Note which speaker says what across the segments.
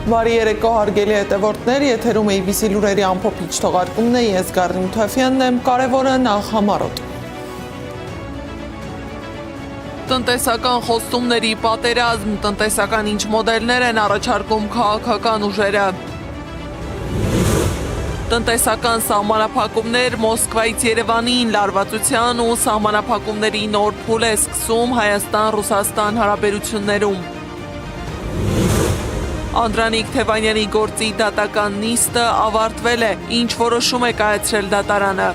Speaker 1: Բարի երեկո հարգելի հետևորդներ, եթերում ABC լուրերի ամփոփիչ թողարկումն է, ես Գառնիկ Թուֆյանն եմ, կարևորը նախ համառոտ։ Տնտեսական խոստումների պատերազմ, տնտեսական ինչ մոդելներ են առաջարկում քաղաքական ուժերը։ Տնտեսական սահմանափակումներ Մոսկվայից Երևանին, լարվածության ու սահմանափակումների նոր փուլ է սկսում Հայաստան-Ռուսաստան հարաբերություններում։ Անդրանիկ Թևանյանի գործի դատական նիստը ավարտվել է, ինչ որոշում է կայացրել դատարանը։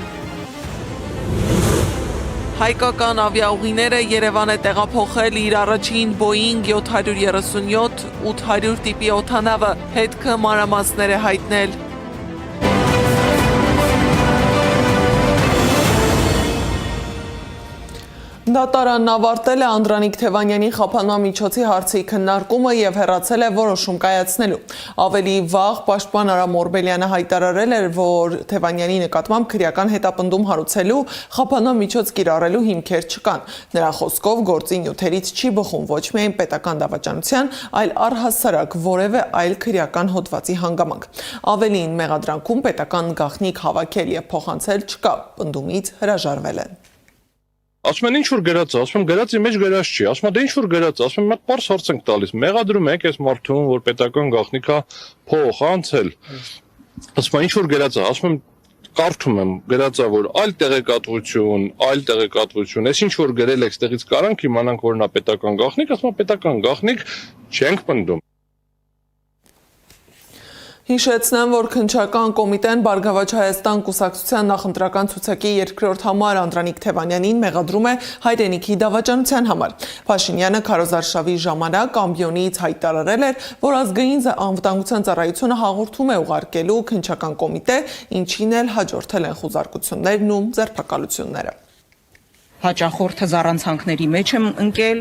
Speaker 1: Հայկական ավիաուղիները Երևան է տեղափոխել իր առաջին Boeing 737-800 տիպի օդանավը, հետքը մանրամասներ է հայտնել։ Դատարանն ավարտել է Անդրանիկ Թևանյանի խափանման միջոցի հարցի քննարկումը և հեռացել է որոշում կայացնելու։ Ավելի վաղ պաշտպան Արամ Օրբելյանը հայտարարել էր, որ Թևանյանի նկատմամբ քրեական հետապնդում հարուցելու, խափանման միջոց կիրառելու հիմքեր չկան։ Նրա խոսքով գործի նյութերից չի բխում ոչ միայն պետական դավաճանության, այլ առհասարակ որևէ այլ քրեական հոդվածի հանգամանք։ Ավելին, մեղադրանքում պետական գաղտնիք հավաքել և փոխանցել չկա, պնդումից հրաժարվել են։
Speaker 2: Ասում են ինչ որ գրած է, ասում եմ գրածի մեջ գրած չի, ասում են դե ինչ որ գրած է, ասում եմ մենք պարզ հարց ենք տալիս, մեղադրում եք այս մարդուն, որ պետական գաղտնիքա փող անցել, ասում են ինչ որ գրած է, ասում եմ կարդում եմ գրած է, որ այլ տեղեկատվություն, այս ինչ որ գրել եք, ստեղից կարանք իմանանք, որ նա պետական գաղտնիք, ասում եմ պետական գաղտնիք չենք պնդում։
Speaker 1: Հիշեցնեմ, որ քննչական կոմիտեն Բարգավաճ Հայաստան կուսակցության նախընտրական ցուցակի երկրորդ համար Անդրանիկ Թևանյանին մեղադրում է հայրենիքի դավաճանության համար։ Փաշինյանը քարոզարշավի ժամանակ ամբիոնից հայտարարել էր, որ ազգային անվտանգության ծառայությունը հաղորդում է ուղարկելու քննչական կոմիտե, ինչին էլ հաջորդել են խուզարկություններն ու ձերբակալությունները։
Speaker 3: Հաճախորդը զառանցանքների մեջ եմ ընկել,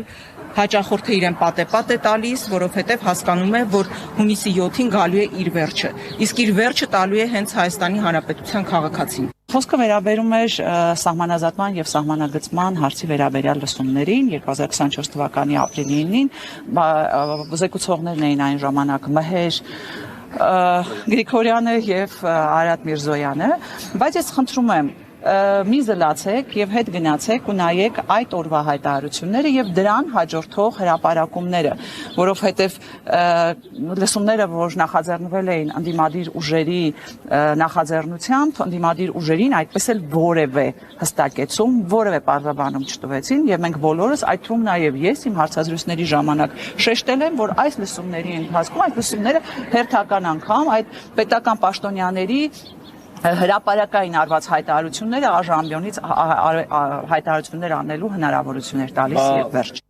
Speaker 3: հաճախորդը իրեն պատե տալիս, որովհետև հասկանում է, որ հունիսի 7-ին գալու է իր վերջը, իսկ իր վերջը տալու է հենց Հայաստանի Հանրապետության քաղաքացին։
Speaker 4: Խոսքը վերաբերում էր սահմանազատման եւ սահմանագծման հարցի վերաբերյալ լսումներին 2024 թվականի ապրիլի 9-ին, զեկուցողներն էին այն ժամանակ Մհեր Գրիգորյանը եւ Արադ Միրզոյանը, բայց ես խնդրում եմ մի զլացեք եւ հետ գնացեք ու նայեք այդ օրվա հայտարարությունները եւ դրան հաջորդող հրապարակումները, որովհետեւ լսումները, որ նախաձեռնվել էին ընդդիմադիր ուժերի նախաձեռնությամբ, ընդդիմադիր ուժերին այդպես էլ որևէ հստակեցում, որևէ պարզաբանում չտվեցին եւ մենք բոլորս, այդ թվում նաեւ ես իմ հարցազրույցների ժամանակ շեշտել եմ, որ այս լսումների ընթացքում այդ լսումները հերթական անգամ այդ պետական պաշտոնյաների հրապարակային արված հայտարարությունները արժանամբյոնից հայտարարություններ անելու հնարավորություններ տալիս եւ վերջ։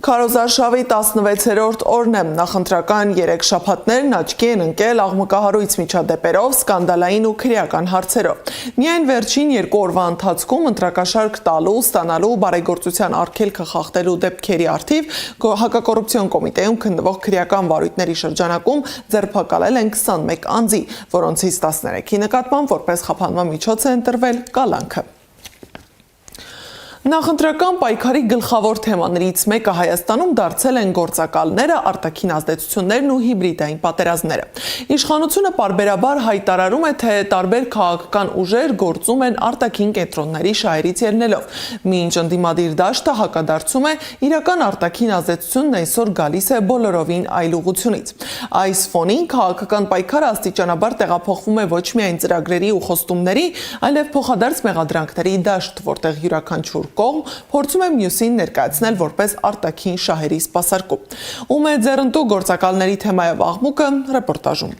Speaker 1: Քարոզարշավի 16-րդ օրն է, նախընտրական 3 շաբաթներն աչքի են ընկել աղմկահարույց միջադեպերով, սկանդալային ու քրեական հարցերով։ Միայն վերջին 2 օրվա ընթացքում ընտրակաշարք տալու, ստանալու, բարեգործության արգելքը խախտելու դեպքերի առթիվ հակակոռուպցիոն կոմիտեում քննվող քրեական վարույթների շրջանակում ձերբակալել են 21 անձի, որոնցից 13-ի նկատմամբ որպես խափանման միջոց է ընտրվել կալանքը։ Նախընտրական պայքարի գլխավոր թեմաներից մեկը Հայաստանում դարձել են գործակալները, արտաքին ազդեցություններն ու հիբրիդային պատերազմները։ Իշխանությունը պարբերաբար հայտարարում է, թե տարբեր քաղաքական ուժեր գործում են արտաքին կենտրոնների շահերից ելնելով, մինչ ընդդիմադիր դաշտը հակադարձում է իրական արտաքին ազդեցությունն այսօր գալիս է բոլորովին այլ ուղղությունից։ Այս ֆոնին քաղաքական պայքարը աստիճանաբար տեղափոխվում է ոչ միայն ծրագրերի ու խոստումների, այլև փոխադարձ մեղադրանքների դաշտ, որտեղ յուրաքանչյուր կողմ փորձում է մյուսին ներկայացնել որպես արտաքին շահերի սպասարկում։ Ում է ձեռնտու գործակալների թեմայով աղմուկը ռեպորտաժում։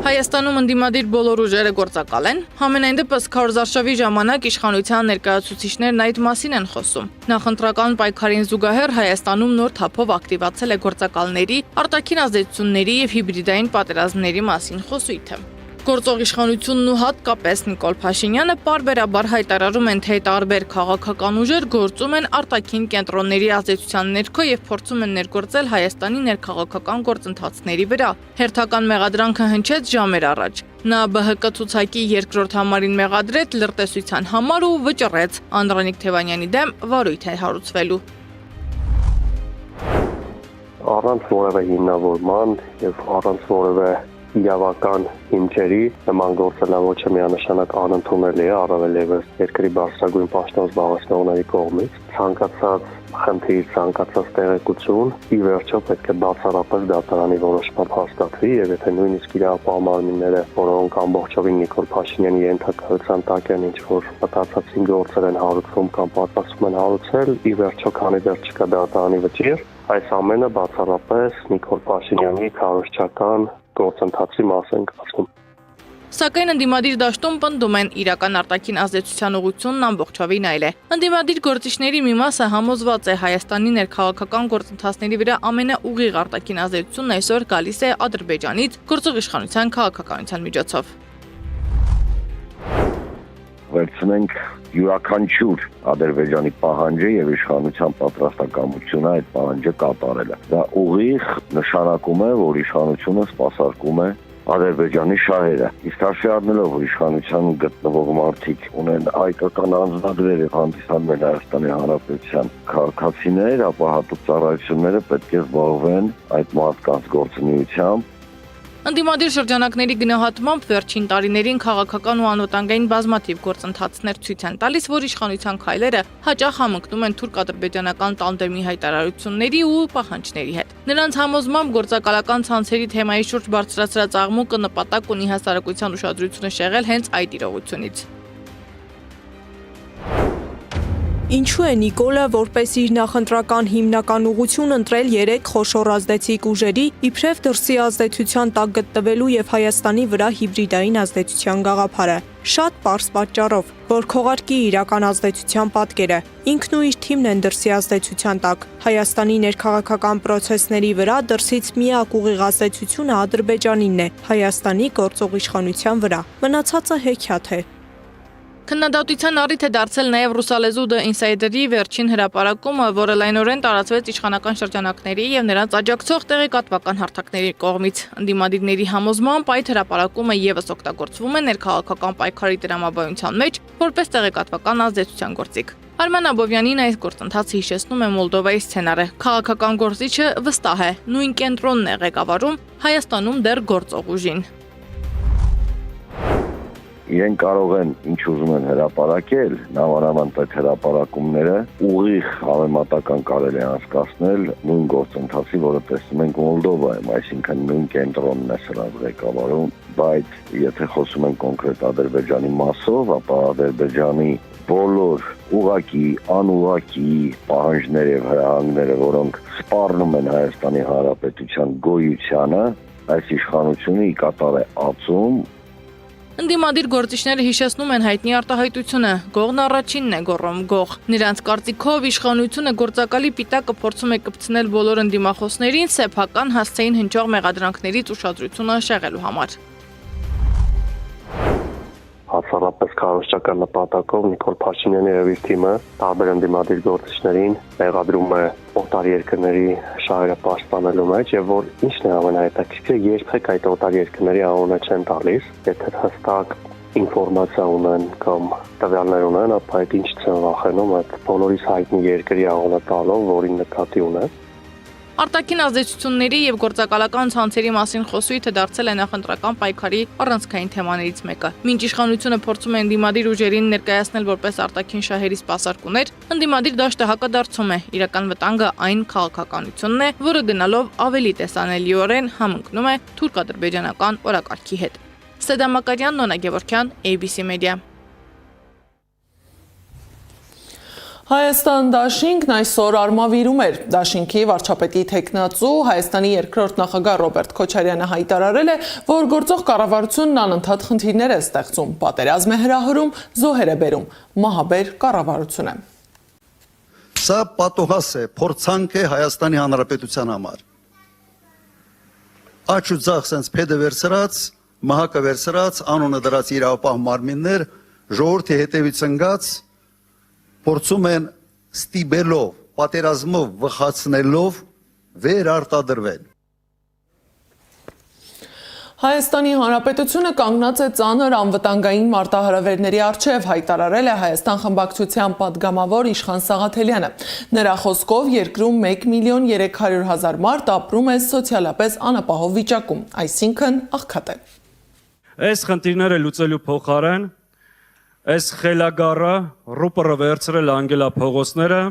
Speaker 5: Հայաստանում ընդդիմադիր բոլոր ուժերը գործակալ են, համենայն դեպս քարոզարշավի ժամանակ իշխանության ներկայացուցիչներն այդ մասին են խոսում։ Նախընտրական պայքարին զուգահեռ Հայաստանում նոր թափով ակտիվացել է գործակալների, արտաքին ազդեցությունների եւ հիբրիդային պատերազմների մասին խոսույթը։ Գործող իշխանությունն ու հատկապես Նիկոլ Փաշինյանը պարբերաբար հայտարարում են, թե տարբեր քաղաքական ուժեր գործում են արտաքին կենտրոնների ազդեցության ներքո եւ փորձում են ներգործել Հայաստանի ներքաղաքական գործընթացների վրա։ Հերթական մեղադրանքը հնչեց ժամեր առաջ։ Նա ԲՀԿ ցուցակի երկրորդ համարին մեղադրեց լրտեսության համար ու վճռեց Անդրանիկ Թևանյանի դեմ վարույթ է հարուցվելու։
Speaker 6: առանց որևէ հիմնավորման եւ առանց որևէ իրավական հիմքերի նման գործելը ոչ միանշանակ անընդունելի է, առավել ևս երկրի բարձրագույն պաշտոն զբաղեցնողների կողմից։ Ցանկացած խնդիր, ցանկացած տեղեկություն ի վերջո պետք է բացառապես դատարանի որոշմամբ հաստատվի եւ եթե նույնիսկ իրավապահ մարմինները, որոնք ամբողջովին Նիկոլ Փաշինյանի ենթակայության տակ են, ինչ որ մտածածին գործեր են հարուցում կամ պատասխանում են հարուցել, ի վերջո քանի դեռ չկա դատարանի վճիռ, այս ամենը բացառապես Նիկոլ Փաշինյանի քարոզչական գործընթացի մաս են կազմում։
Speaker 5: Սակայն ընդդիմադիր դաշտում պնդում են իրական արտաքին ազդեցության ուղղությունն ամբողջովին այլ է։ Ընդդիմադիր գործիչների մի մասը համոզված է Հայաստանի ներքաղաքական գործընթացների վրա ամենաուղիղ արտաքին ազդեցությունն այսօր գալիս է Ադրբեջանից գործող իշխանության քաղաքականության միջոցով։
Speaker 7: Վերցնենք յուրաքանչյուր Ադրբեջանի պահանջը եւ իշխանության պատրաստակամությունը այդ պահանջը կատարելը։ Դա ուղիղ նշանակում է, որ իշխանությունը սպասարկում է Ադրբեջանի շահերը։ Իսկ հաշվի առնելով, որ իշխանության գտնվող մարդիկ ունեն հայկական անձնագրեր եւ հանդիսանում են Հայաստանի Հանրապետության քաղաքացիներ, ապա հատուկ ծառայությունները պետք է զբաղվեն այդ մարդկանց գործունեությամբ։
Speaker 5: Ընդդիմադիր շրջանակների գնահատմամբ վերջին տարիներին քաղաքական ու անվտանգային բազմաթիվ գործընթացներ ցույց են տալիս, որ իշխանության քայլերը հաճախ համընկնում են թուրք-ադրբեջանական տանդեմի հայտարարությունների ու պահանջների հետ։ Նրանց համոզմամբ գործակալական ցանցերի թեմայի շուրջ բարձրացրած աղմուկը նպատակ ունի հասարակության ուշադրությունը շեղել հենց այդ իրողությունից։
Speaker 8: Ինչու է Նիկոլը որպես իր նախընտրական հիմնական ուղղություն ընտրել 3 խոշոր ազդեցիկ ուժերի իբրև դրսի ազդեցության տակ գտնվելու եւ Հայաստանի վրա հիբրիդային ազդեցության գաղափարը։ Շատ պարզ պատճառով, որ քողարկի իրական ազդեցության պատկերը։ Ինքն ու իր թիմն են դրսի ազդեցության տակ։ Հայաստանի ներքաղաքական process-ների վրա դրսից միակ ուղիղ ազդեցությունը Ադրբեջանինն է, Հայաստանի գործող իշխանության վրա։ Մնացածը հեքիաթ է։
Speaker 5: Քննադատության առիթ է դարձել նաև ռուսալեզու The Insider-ի վերջին հրապարակումը, որը լայնորեն տարածվեց իշխանական շրջանակների եւ նրանց աջակցող տեղեկատվական հարթակների կողմից։ Ընդդիմադիրների համոզմամբ այդ հրապարակումը եւս օգտագործվում է ներքաղաքական պայքարի տրամաբանության մեջ որպես տեղեկատվական ազդեցության գործիք։ Արման Աբովյանին այս գործընթացը հիշեցնում է Մոլդովայի սցենարը։ Քաղաքական գործիչը վստահ է, նույն կենտրոնն է ղեկավարում Հայաստանում դեռ գործող ուժին։
Speaker 7: Իրեն կարող են ինչ ուզում են հրապարակել, նամանավանդ այդ հրապարակումները ուղիղ համեմատական կարելի է անցկացնել նույն գործընթացի, որը տեսնում ենք Մոլդովայում, այսինքն նույն կենտրոնն է սրանց ղեկավարում, բայց եթե խոսում ենք կոնկրետ Ադրբեջանի մասով, ապա Ադրբեջանի բոլոր ուղղակի, անուղղակի պահանջները եւ հրահանգները, որոնք սպառնում են Հայաստանի Հանրապետության գոյությանը, այս իշխանությունը ի կատար է ածում։
Speaker 5: Ընդդիմադիր գործիչները հիշեցնում են հայտնի արտահայտությունը, գողն առաջինն է գոռում գող։ Նրանց կարծիքով իշխանությունը գործակալի պիտակը փորձում է կպցնել բոլոր ընդդիմախոսներին սեփական հասցեին հնչող մեղադրանքներից ուշադրությունը շեղելու համար։
Speaker 6: Հացառապես քարոզչական նպատակով Նիկոլ Փաշինյանը եւ իր թիմը տարբեր ընդդիմադիր գործիչներին մեղադրում է օտար երկրների շահերը պաշտպանելու մեջ եւ որ ինչն է ամենահետաքրքիրը, երբեք այդ օտար երկրների անունը չեն տալիս, եթե հստակ ինֆորմացիա ունեն կամ տվյալներ ունեն, ապա այդ ինչ չեն վախենում այդ բոլորիս հայտնի երկրի անունը տալով, որին նկատի ունեն։
Speaker 5: Արտաքին ազդեցությունների եւ գործակալական ցանցերի մասին խոսույթը դարձել է նախընտրական պայքարի առանցքային թեմաներից մեկը։ Մինչ իշխանությունը փորձում է ընդդիմադիր ուժերին ներկայացնել որպես արտաքին շահերի սպասարկուներ, ընդդիմադիր դաշտը հակադարձում է։ Իրական վտանգը այն քաղաքականությունն է, որը գնալով ավելի տեսանելիորեն համընկնում է թուրք-ադրբեջանական օրակարգի հետ։ Սեդա Մակարյան, Նոնա Գևորգյան, ABC Media։
Speaker 1: Հայաստան դաշինքն այսօր արմավիրում էր։ Դաշինքի վարչապետի թեկնածու Հայաստանի երկրորդ նախագահ Ռոբերտ Քոչարյանը հայտարարել է, որ գործող կառավարությունն անընդհատ խնդիրներ է ստեղծում, պատերազմ է հրահրում, զոհեր է բերում, մահաբեր կառավարություն է։
Speaker 9: Սա պատոհաս է, փորձանք է Հայաստանի Հանրապետության համար։ Աչ ու ձախ սենց փեդը վերցրած, մահակը վերցրած, անունը դրած իրավապահ մարմիններ, ժողովրդի հետևից ընկած փորձում են ստիպելով, պատերազմով վխացնելով վեր արտադրվել։
Speaker 1: Հայաստանի Հանրապետությունը կանգնած է ծանր անվտանգային մարտահրավերների առջև, հայտարարել է Հայաստան խմբակցության падգամավոր Իշխան Սաղաթելյանը։ Նրա խոսքով երկրում 1.300.000 մարդ ապրում է սոցիալապես անապահով վիճակում, այսինքն աղքատ է։
Speaker 10: Այս խնդիրները լուծելու փոխարեն այս խելագարը ռուպը վերցրել անգելափողոցները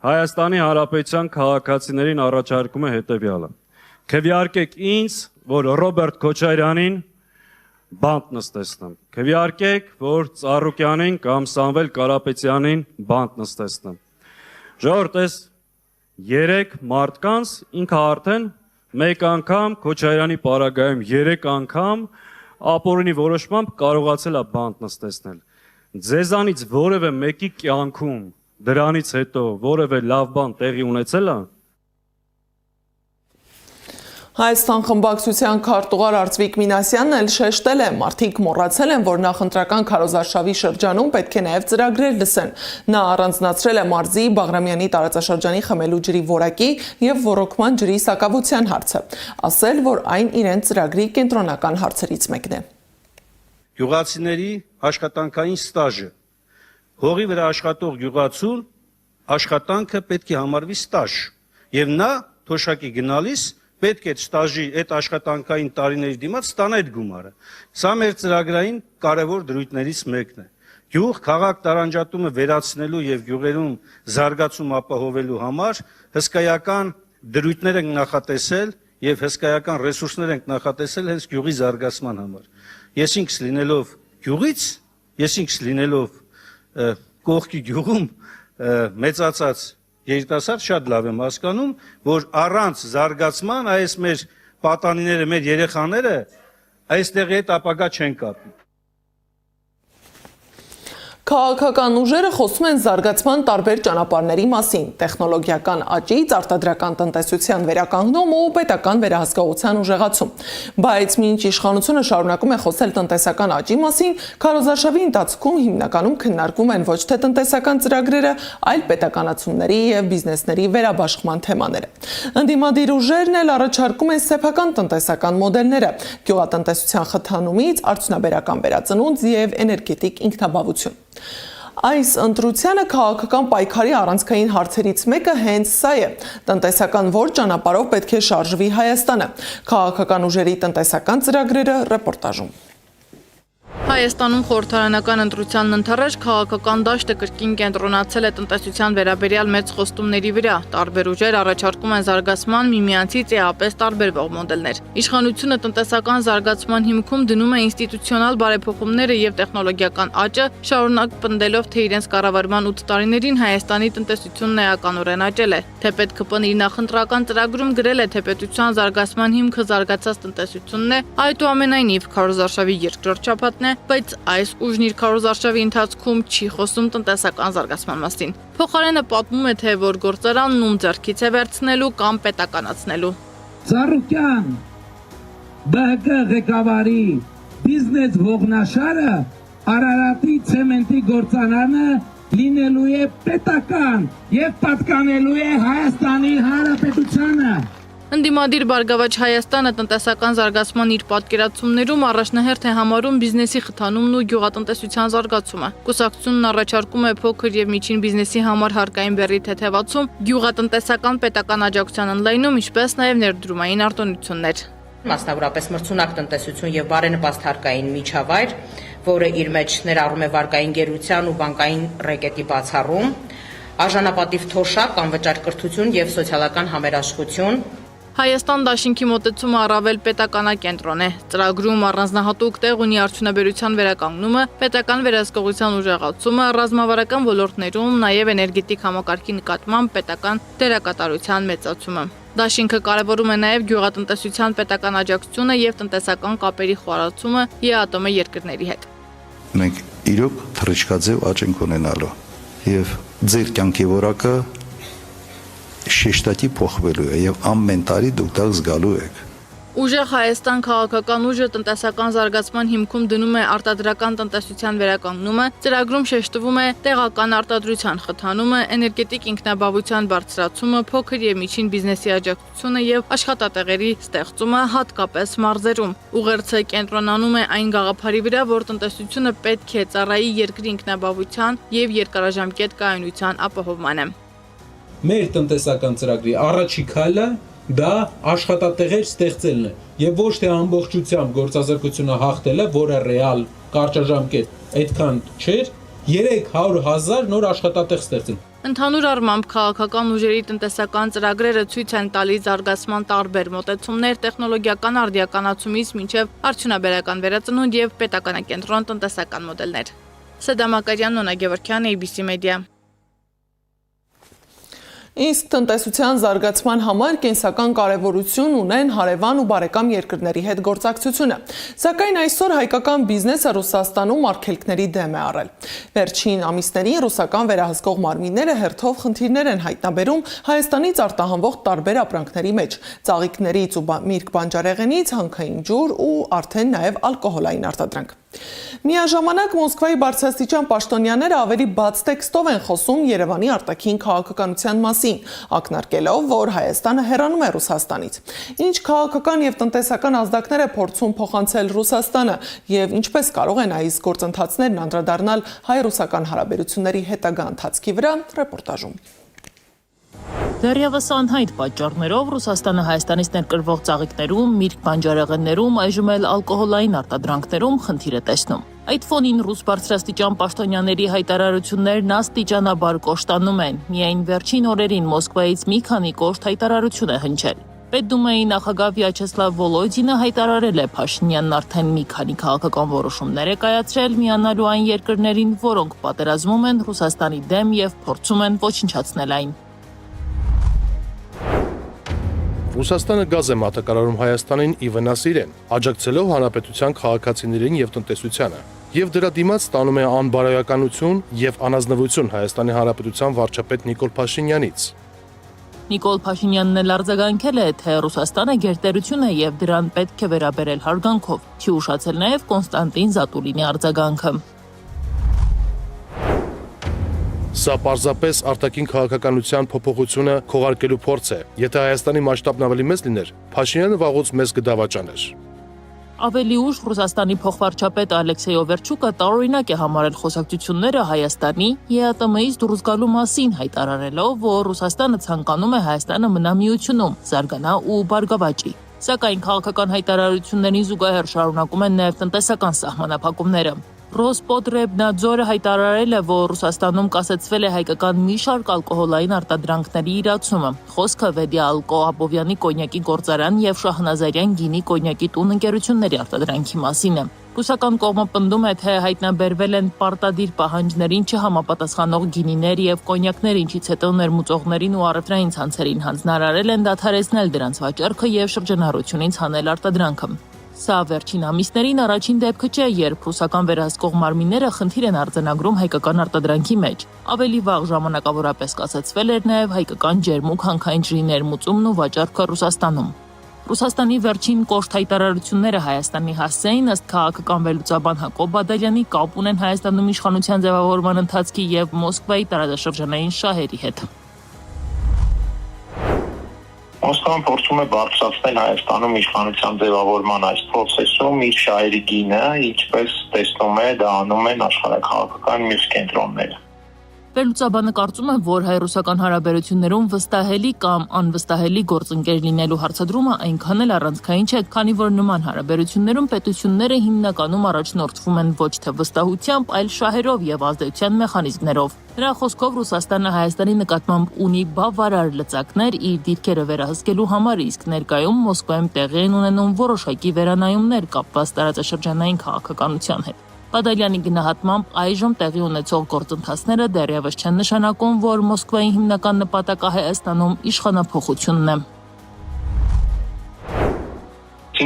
Speaker 10: Հայաստանի Հանրապետության քաղաքացիներին առաջարկում է հետևյալը. Քվեարկեք ինձ, որ Ռոբերտ Քոչարյանին բանտ նստեցնեմ։ Քվեարկեք, որ Ծառուկյանին կամ Սամվել Կարապետյանին բանտ նստեցնեմ։ Ժողովուրդ, այս 3 մարդկանց ինքը արդեն մեկ անգամ Քոչարյանի պարագայում 3 անգամ ապօրինի որոշմամբ կարողացել է բանտ նստեցնել։ Ձեզանից որևէ մեկի կյանքում դրանից հետո որևէ լավ բան տեղի ունեցել է։
Speaker 1: Հայաստան խմբակցության քարտուղար Արծվիկ Մինասյանն էլ շեշտել է, մարդիկ մոռացել են, որ նախընտրական քարոզարշավի շրջանում պետք է նաև ծրագրեր լսեն։ Նա առանձնացրել է մարզի Բաղրամյանի տարածաշրջանի խմելու ջրի որակի եւ ոռոգման ջրի սակավության հարցը, ասել, որ այն իրեն ծրագրի կենտրոնական հարցերից մեկն է։
Speaker 11: Գյուղացիների աշխատանքային ստաժը։ Հողի վրա աշխատող գյուղացուն աշխատանքը պետք է համարվի ստաժ, եւ նա թոշակի գնալիս պետք է ստաժի այդ աշխատանքային տարիների դիմաց ստանա այդ գումարը։ Սա մեր ծրագրային կարևոր դրույթներից մեկն է։ Գյուղ քաղաք տարանջատումը վերացնելու եւ գյուղերում զարգացում ապահովելու համար հսկայական դրույթներ ենք նախատեսել եւ հսկայական ռեսուրսներ ենք նախատեսել հենց գյուղի զարգացման համար։ Ես ինքս լինելով գյուղից, ես ինքս լինելով կողքի գյուղում մեծացած երիտասարդ շատ լավ եմ հասկանում, որ առանց զարգացման այս մեր պատանիները, մեր երեխաները այստեղի հետ ապագա չեն կապի։
Speaker 1: Քաղաքական ուժերը խոսում են զարգացման տարբեր ճանապարհների մասին՝ տեխնոլոգիական աճից, արտադրական տնտեսության վերականգնում ու պետական վերահսկողության ուժեղացում։ Բայց մինչ իշխանությունը շարունակում է խոսել տնտեսական աճի մասին, քարոզարշավի ընթացքում հիմնականում քննարկվում են ոչ թե տնտեսական ծրագրերը, այլ պետականացումների եւ բիզնեսների վերաբաշխման թեմաները։ Ընդդիմադիր ուժերն էլ առաջարկում են սեփական տնտեսական մոդելները՝ գյուղատնտեսության խթանումից արդյունաբերական վերածնունդ եւ էներգետիկ ինքնաբավություն։ Այս ընտրությանը քաղաքական պայքարի առանցքային հարցերից մեկը հենց սա է՝ տնտեսական որ ճանապարհով պետք է շարժվի Հայաստանը։ Քաղաքական ուժերի տնտեսական ծրագրերը ռեպորտաժում։
Speaker 5: Հայաստանում խորհրդարանական ընտրությանն ընդառաջ քաղաքական դաշտը կրկին կենտրոնացել է տնտեսության վերաբերյալ մեծ խոստումների վրա։ Տարբեր ուժեր առաջարկում են զարգացման միմյանցից էապես տարբերվող մոդելներ։ Իշխանությունը տնտեսական զարգացման հիմքում դնում է ինստիտուցիոնալ բարեփոխումները եւ տեխնոլոգիական աճը, շարունակ պնդելով, թե իրենց կառավարման 8 տարիներին Հայաստանի տնտեսությունն էականորեն աճել է։ Թեպետ ԿՊ-ն իր նախընտրական ծրագրում գրել է, թե պետության զարգացման հիմքը զարգացած տնտեսությունն է, այդուամենայնիվ քարոզարշավի երկրորդ շաբաթն է, բայց այս ուժն իր քարոզարշավի ընթացքում չի խոսում տնտեսական զարգացման մասին։ Փոխարենը պատմում է, թե որ գործարանն ում ձեռքից է վերցնելու կամ պետականացնելու։
Speaker 12: Ծառուկյան ԲՀԿ ղեկավարի բիզնես ողնաշարը Արարատի ցեմենտի գործարանը լինելու է պետական եւ պատկանելու է Հայաստանի Հանրապետությանը։
Speaker 5: Ընդդիմադիր Բարգավաճ Հայաստանը տնտեսական զարգացման իր պատկերացումներում առաջնահերթ է համարում բիզնեսի խթանումն ու գյուղատնտեսության զարգացումը։ Կուսակցությունն առաջարկում է փոքր եւ միջին բիզնեսի համար հարկային բեռի թեթևացում, գյուղատնտեսական պետական աջակցության ընդլայնում, ինչպես նաեւ ներդրումային արտոնություններ։
Speaker 13: Մասնավորապես մրցունակ տնտեսություն եւ բարենպաստ հարկային միջավայր, որը իր մեջ ներառում է վարկային գերության ու բանկային ռեկետի բացառում, արժանապատիվ թոշակ, անվճար կրթություն եւ սոցիալական համերաշխություն։
Speaker 5: Հայաստան դաշինքի մոտեցումը առավել պետականակենտրոն է։ Ծրագրում առանձնահատուկ տեղ ունի արդյունաբերության վերականգնումը, պետական վերահսկողության ուժեղացումը, ռազմավարական ոլորտներում նաև էներգետիկ համակարգի նկատմամբ պետական դերակատարության մեծացումը։ Դաշինքը կարևորում է նաև գյուղատնտեսության պետական աջակցությունը եւ տնտեսական կապերի խորացումը ԵԱՏՄ երկրների հետ։
Speaker 14: Մենք իրոք թռիչքաձև աճ ենք ունենալու եւ ձեր կյանքի որակը շեշտակի փոխվելու է եւ ամեն տարի դուք դա զգալու եք։
Speaker 5: Ուժեղ Հայաստան քաղաքական ուժը տնտեսական զարգացման հիմքում դնում է արտադրական տնտեսության վերականգնումը, ծրագրում շեշտվում է տեղական արտադրության խթանումը, էներգետիկ ինքնաբավության բարձրացումը, փոքր եւ միջին բիզնեսի աջակցությունը եւ աշխատատեղերի ստեղծումը, հատկապես մարզերում։ Ուղերձը կենտրոնանում է այն գաղափարի վրա, որ տնտեսությունը պետք է ծառայի երկրի ինքնաբավության եւ երկարաժամկետ կայունության ապահովմանը։
Speaker 12: Մեր տնտեսական ծրագրի առաջի քայլը դա աշխատատեղեր ստեղծելն է եւ ոչ թե ամբողջությամբ գործազրկությունը հաղթելը, որը ռեալ կարճաժամկետ այդքան չէր, 300,000 նոր աշխատատեղ ստեղծել։
Speaker 5: Ընդհանուր առմամբ քաղաքական ուժերի տնտեսական ծրագրերը ցույց են տալիս զարգացման տարբեր մոտեցումներ տեխնոլոգիական արդիականացումից մինչև արդյունաբերական վերածնունդ եւ պետականակենտրոն տնտեսական մոդելներ։ Սեդա Մակարյան, Նոնա Գևորգյան, ABC Media։ Իսկ տնտեսության զարգացման համար կենսական կարևորություն ունեն հարևան ու բարեկամ երկրների հետ գործակցությունը։ Սակայն այսօր հայկական բիզնեսը Ռուսաստանում արգելքների դեմ է առել։ Վերջին ամիսներին ռուսական վերահսկող մարմինները հերթով խնդիրներ են հայտնաբերում Հայաստանից արտահանվող տարբեր ապրանքների մեջ՝ ծաղիկներից ու միրգ բանջարեղենից հանքային ջուր ու արդեն նաև ալկոհոլային արտադրանք։ Միաժամանակ Մոսկվայի բարձրաստիճան պաշտոնյաները ավելի բաց տեքստով են խոսում Երևանի արտաքին քաղաքականության մասին, ակնարկելով, որ Հայաստանը հեռանում է Ռուսաստանից։ Ինչ քաղաքական եւ տնտեսական ազդակներ է փորձում փոխանցել Ռուսաստանը եւ ինչպես կարող են այս գործընթացներն անդրադառնալ հայ-ռուսական հարաբերությունների հետագա ընթացքի վրա, ռեպորտաժում։
Speaker 15: Դեռևս անհայտ պատճառներով Ռուսաստանը Հայաստանից ներկրվող ծաղիկներում, միրգ բանջարեղեններում, այժմ էլ ալկոհոլային արտադրանքներում խնդիր է տեսնում։ Այդ ֆոնին ռուս բարձրաստիճան պաշտոնյաների հայտարարություններն աստիճանաբար կոշտանում են։ Միայն վերջին օրերին Մոսկվայից մի քանի կոշտ հայտարարություն է հնչել։ Պետդումայի նախագահ Վյաչեսլավ Վոլոդինը հայտարարել է Փաշինյանն արդեն մի քանի քաղաքական որոշումներ է կայացրել միանալու այն երկրներին, որոնք պատերազմում են Ռուսաստանի դեմ եւ փորձում են ոչնչացնել այն։
Speaker 2: Ռուսաստանը գազ է մատակարարում Հայաստանին ի վնաս իրեն, աջակցելով հանրապետության քաղաքացիներին եւ տնտեսությանը, եւ դրա դիմաց ստանում է անբարոյականություն եւ անազնվություն Հայաստանի Հանրապետության վարչապետ Նիկոլ Փաշինյանից։
Speaker 15: Նիկոլ Փաշինյանն էլ արձագանքել է, թե Ռուսաստանը գերտերություն է եւ դրան պետք է վերաբերել հարգանքով։ Չի ուշացել նաեւ Կոնստանտին Զատուլինի արձագանքը։
Speaker 2: Սա պարզապես արտաքին քաղաքականության փոփոխությունը քողարկելու փորձ է։ Եթե Հայաստանի մասշտաբն ավելի մեծ լիներ, Փաշինյանը վաղուց մեզ կդավաճաներ։
Speaker 15: Ավելի ուշ Ռուսաստանի փոխվարչապետ Ալեքսեյ Օվերչուկը տարօրինակ է համարել խոսակցությունները Հայաստանի ԵԱՏՄ-ից դուրս գալու մասին, հայտարարելով, որ Ռուսաստանը ցանկանում է Հայաստանը մնա միությունում, զարգանա ու բարգավաճի։ Սակայն քաղաքական հայտարարություններին զուգահեռ շարունակում են նաև տնտեսական սահմանափակումները։ Ռոսպոտրեբնadzորը հայտարարել է, որ Ռուսաստանում կասեցվել է հայկական մի շարք ալկոհոլային արտադրանքների իրացումը։ Խոսքը Վեդի Ալկո Աբովյանի կոնյակի գործարան եւ Շահնազարյան գինի կոնյակի տուն ընկերությունների արտադրանքի մասին է։ Ռուսական կողմը պնդում է, թե հայտնաբերվել են պարտադիր պահանջներին չհամապատասխանող գինիներ եւ կոնյակներ, ինչից հետո ներմուծողներին ու առևտրային ցանցերին հանձնարարել են դադարեցնել դրանց վաճառքը եւ շրջանառությունից հանել արտադրանքը։ Սա վերջին ամիսներին առաջին դեպքը չէ, երբ ռուսական վերահսկող մարմինները խնդիր են արձանագրում հայկական արտադրանքի մեջ։ Ավելի վաղ ժամանակավորապես կասեցվել էր նաև հայկական ջերմուկ հանքային ջրի ներմուծումն ու վաճառքը Ռուսաստանում։ Ռուսաստանի վերջին կոշտ հայտարարությունները Հայաստանի հասցեին ըստ քաղաքական վերլուծաբան Հակոբ Բադալյանի կապ ունեն Հայաստանում իշխանության ձևավորման ընթացքի եւ Մոսկվայի տարածաշրջանային շահերի հետ։
Speaker 16: Մոսկվան փորձում է բարձրացնել Հայաստանում իշխանության ձևավորման այս process-ում իր շահերի գինը, ինչպես տեսնում է, դա անում են աշխարհաքաղաքական մյուս կենտրոնները։
Speaker 15: Վերլուծաբանը կարծում է, որ հայ-ռուսական հարաբերություններում վստահելի կամ անվստահելի գործընկեր լինելու հարցադրումը այնքան էլ առանցքային չէ, քանի որ նման հարաբերություններում պետությունները հիմնականում առաջնորդվում են ոչ թե վստահությամբ, այլ շահերով եւ ազդեցության մեխանիզմներով։ Նրա խոսքով Ռուսաստանը Հայաստանի նկատմամբ ունի բավարար լծակներ իր դիրքերը վերահսկելու համար, իսկ ներկայում Մոսկվայում տեղի են ունենում որոշակի վերանայումներ կապված տարածաշրջանային քաղաքականության հետ։ Բադալյանի գնահատմամբ այժմ տեղի ունեցող գործընթացները դեռևս չեն նշանակում, որ Մոսկվայի հիմնական նպատակը Հայաստանում իշխանափոխությունն է։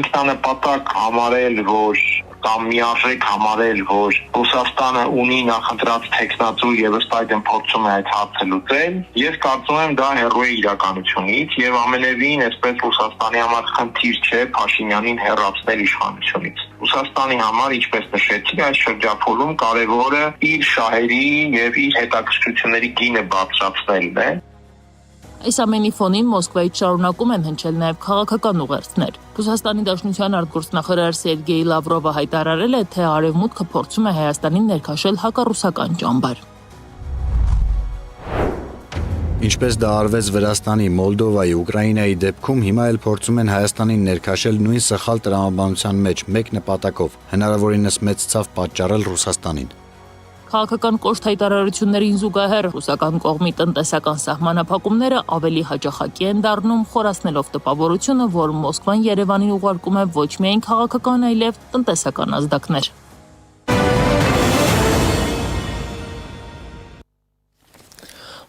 Speaker 16: Ինքնանպատակ համարել, որ կամ միարժեք համարել, որ Ռուսաստանը ունի նախընտրած տեխնացու եւ ըստ այդմ փորձում է այդ հարցը լուծել, ես կարծում եմ դա հեռու է իրականությունից եւ ամենևին այսպես Ռուսաստանի համար խնդիր չէ Փաշինյանին հեռացնել իշխանությունից։ Ռուսաստանի համար, ինչպես նշեցի, այս շրջափուլում կարևորը իր շահերի եւ իր հետաքրքրությունների գինը բարձրացնելն է։
Speaker 15: Այս ամենի ֆոնին Մոսկվայից շարունակում են հնչել նաև քաղաքական ուղերձներ։ Ռուսաստանի Դաշնության արտգործնախարար Սերգեյ Լավրովը հայտարարել է, թե Արևմուտքը փորձում է Հայաստանին ներքաշել հակառուսական ճամբար։
Speaker 17: Ինչպես դա արվեց Վրաստանի, Մոլդովայի, Ուկրաինայի դեպքում, հիմա էլ փորձում են Հայաստանին ներքաշել նույն սխալ տրամաբանության մեջ մեկ նպատակով՝ հնարավորինս մեծ ցավ պատճառել Ռուսաստանին։
Speaker 15: Քաղաքական կոշտ հայտարարություններին զուգահեռ ռուսական կողմի տնտեսական սահմանափակումները ավելի հաճախակի են դառնում, խորացնելով տպավորությունը, որ Մոսկվան Երևանին ուղարկում է ոչ միայն քաղաքական, այլև տնտեսական ազդակներ։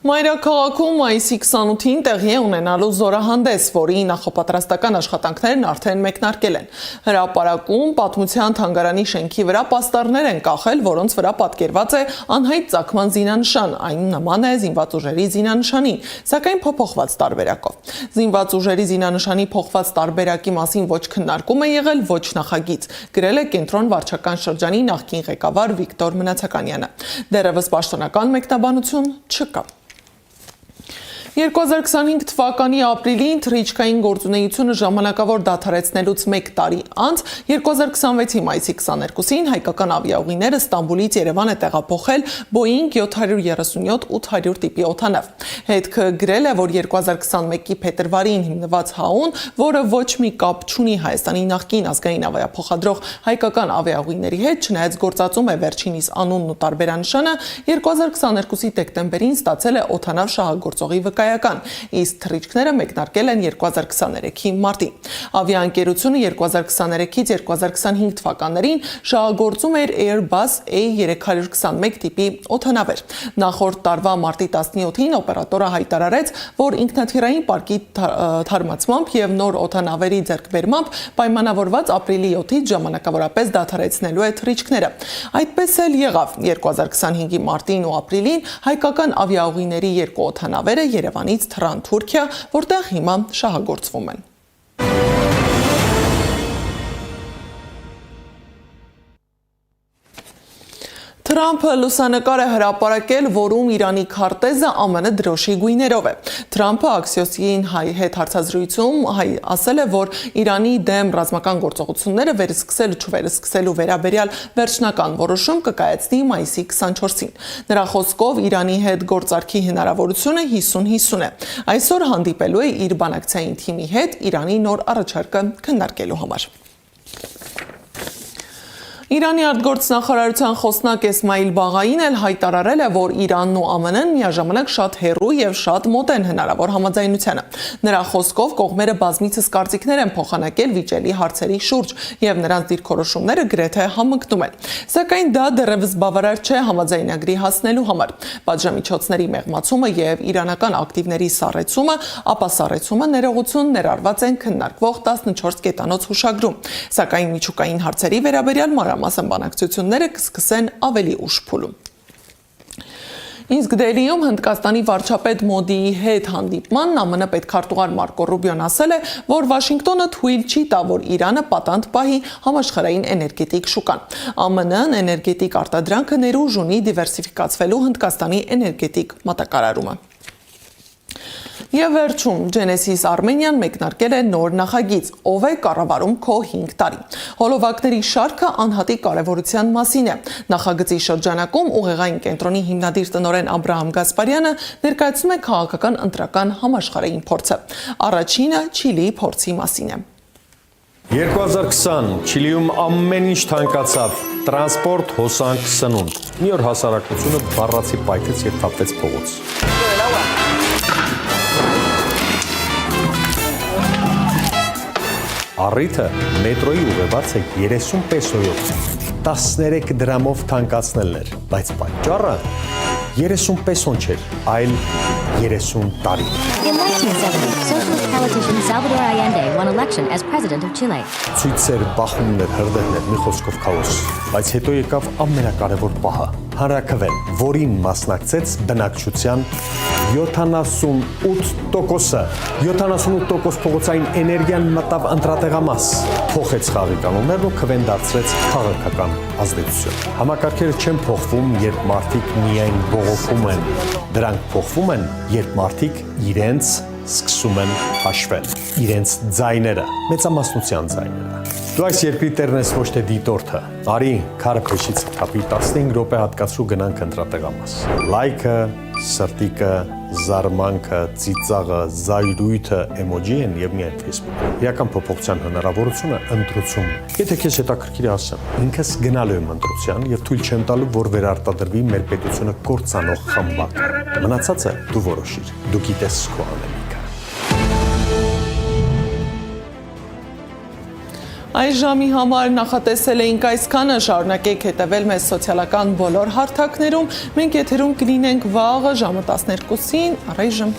Speaker 1: Մայրաքաղաքում մայիսի 28-ին տեղի է ունենալու զորահանդես, որի նախապատրաստական աշխատանքներն արդեն մեկնարկել են։ Հրապարակում պատմության թանգարանի շենքի վրա պաստառներ են կախել, որոնց վրա պատկերված է անհայտ ծագման զինանշան, այն նման է զինված ուժերի զինանշանին, սակայն փոփոխված տարբերակով։ Զինված ուժերի զինանշանի փոխված տարբերակի մասին ոչ քննարկում է եղել, ոչ նախագիծ, գրել է Կենտրոն վարչական շրջանի նախկին ղեկավար Վիկտոր Մնացականյանը։ Դեռևս պաշտոնական մեկնաբանություն չկա։ 2025 թվականի ապրիլին թռիչքային գործունեությունը ժամանակավոր դադարեցնելուց 1 տարի անց 2026-ի մայիսի 22-ին հայկական ավիաուղիները Ստամբուլից Երևան է տեղափոխել Boeing 737-800 տիպի օդանավ։ Հետքը գրել է, որ 2021-ի փետրվարին հիմնված ՀԱՕ-ն, որը ոչ մի կապ չունի Հայաստանի նախկին ազգային ավիափոխադրող հայկական ավիաուղիների հետ, չնայած գործածում է վերջինիս անունն ու տարբերանշանը, 2022-ի դեկտեմբերին ստացել է օդանավ շահագործողի վկայական, իսկ թռիչքները մեկնարկել են 2023-ի մարտին։ Ավիաընկերությունը 2023-ից 2025 թվականներին շահագործում էր Airbus A321 տիպի օդանավեր։ Նախորդ տարվա մարտի 17-ին օպերատորը հայտարարեց, որ ինքնաթիռային պարկի թարմացմամբ եւ նոր օդանավերի ձեռքբերմամբ պայմանավորված ապրիլի 7-ից ժամանակավորապես դադարեցնելու է թռիչքները։ Այդպես էլ եղավ։ 2025-ի մարտին ու ապրիլին հայկական ավիաուղիների երկու օդանավերը Երևանից թռան Թուրքիա, որտեղ հիմա շահագործվում են։ Թրամփը լուսանկար է հրապարակել, որում Իրանի քարտեզը ԱՄՆ դրոշի գույներով է։ Թրամփը Axios-ին հետ հարցազրույցում ասել է, որ Իրանի դեմ ռազմական գործողությունները վերսկսել ու չվերսկսելու վերաբերյալ վերջնական որոշում կկայացնի մայիսի 24-ին։ Նրա խոսքով Իրանի հետ գործարքի հնարավորությունը 50-50 է։ Այսօր հանդիպելու է իր բանակցային թիմի հետ Իրանի նոր առաջարկը քննարկելու համար։ Իրանի արտգործնախարարության խոսնակ Էսմայիլ Բաղային էլ հայտարարել է, որ Իրանն ու ԱՄՆ-ն միաժամանակ շատ հեռու եւ շատ մոտ են հնարավոր համաձայնությանը։ Նրա խոսքով կողմերը բազմիցս կարծիքներ են փոխանակել վիճելի հարցերի շուրջ եւ նրանց դիրքորոշումները գրեթե համընկնում են։ Սակայն դա դեռևս բավարար չէ համաձայնագրի հասնելու համար։ Պատժամիջոցների մեղմացումը եւ իրանական ակտիվների սառեցումը, ապա սառեցումը ներողություն ներառված են քննարկվող 14 կետանոց հուշագրում։ Սակայն միջուկային հարցերի վերաբերյալ մանրամասն բանակցությունները կսկսեն ավելի ուշ փուլում։ Իսկ Դելիում Հնդկաստանի վարչապետ Մոդիի հետ հանդիպմանն ԱՄՆ պետքարտուղար Մարկո Ռուբիոն ասել է, որ Վաշինգտոնը թույլ չի տա, որ Իրանը պատանդ պահի համաշխարհային էներգետիկ շուկան։ ԱՄՆ-ն էներգետիկ արտադրանքը ներուժ ունի դիվերսիֆիկացվելու Հնդկաստանի էներգետիկ մատակարարումը։ Եվ վերջում Genesis Armenian մեկնարկել է նոր նախագիծ, ով է կառավարում քո 5 տարի։ Հոլովակների շարքը անհատի կարևորության մասին է։ Նախագծի շրջանակում ուղեղային կենտրոնի հիմնադիր տնօրեն Աբրահամ Գասպարյանը ներկայացնում է քաղաքական ընտրական համաշխարհային փորձը։ Առաջինը Չիլիի փորձի մասին է։
Speaker 18: 2020 Չիլիում ամեն ինչ թանկացավ, տրանսպորտ, հոսանք, սնունդ։ Մի օր հասարակությունը բառացի պայթեց եւ թափվեց փողոց։ Առիթը մետրոյի ուղևորը 30 պեսոյով 13 դրամով թանկացնելն էր, բայց պատճառը 30 պեսոն չէր, այլ 30 տարի։
Speaker 19: Salvador Allende won election as president of Chile.
Speaker 18: Ցույցեր, բախումներ, հրդեհներ, մի խոսքով քաոս, բայց հետո եկավ ամենակարևոր պահը՝ հանրաքվեն, որին մասնակցեց բնակչության 78%-ը։ 78% փողոցային էներգիան մտավ ընտրատեղամաս, փոխեց խաղի կանոններն ու քվեն դարձրեց քաղաքական ազդեցություն։ Համակարգերը չեն փոխվում, երբ մարդիկ միայն բողոքում են։ Դրանք փոխվում են, երբ մարդիկ իրենց սկսում են հաշվել, իրենց ձայները, մեծամասնության ձայները։ Դու այս երկրի տերն ես, ոչ թե դիտորդը։ Արի, քարը փեշից թափի 15 րոպե հատկացրու գնանք ընտրատեղամաս։ Լայքը, սրտիկը, զարմանքը, ծիծաղը, զայրույթը էմոջի են եւ միայն Facebook։ Իրական փոփոխության հնարավորությունը ընտրությունն է։ Եթե քեզ հետաքրքիր ասեմ, ինքս գնալու եմ ընտրության եւ թույլ չեմ տալու, որ վերարտադրվի մեր պետությունը կործանող խմբակ։ Մնացածը դու որոշիր։ Դու գիտես քո անելիքը։
Speaker 1: Այս ժամի համար նախատեսել էինք այսքանը, շարունակեք հետևել մեզ սոցիալական բոլոր հարթակներում, մենք եթերում կլինենք վաղը ժամը 12-ին, առայժմ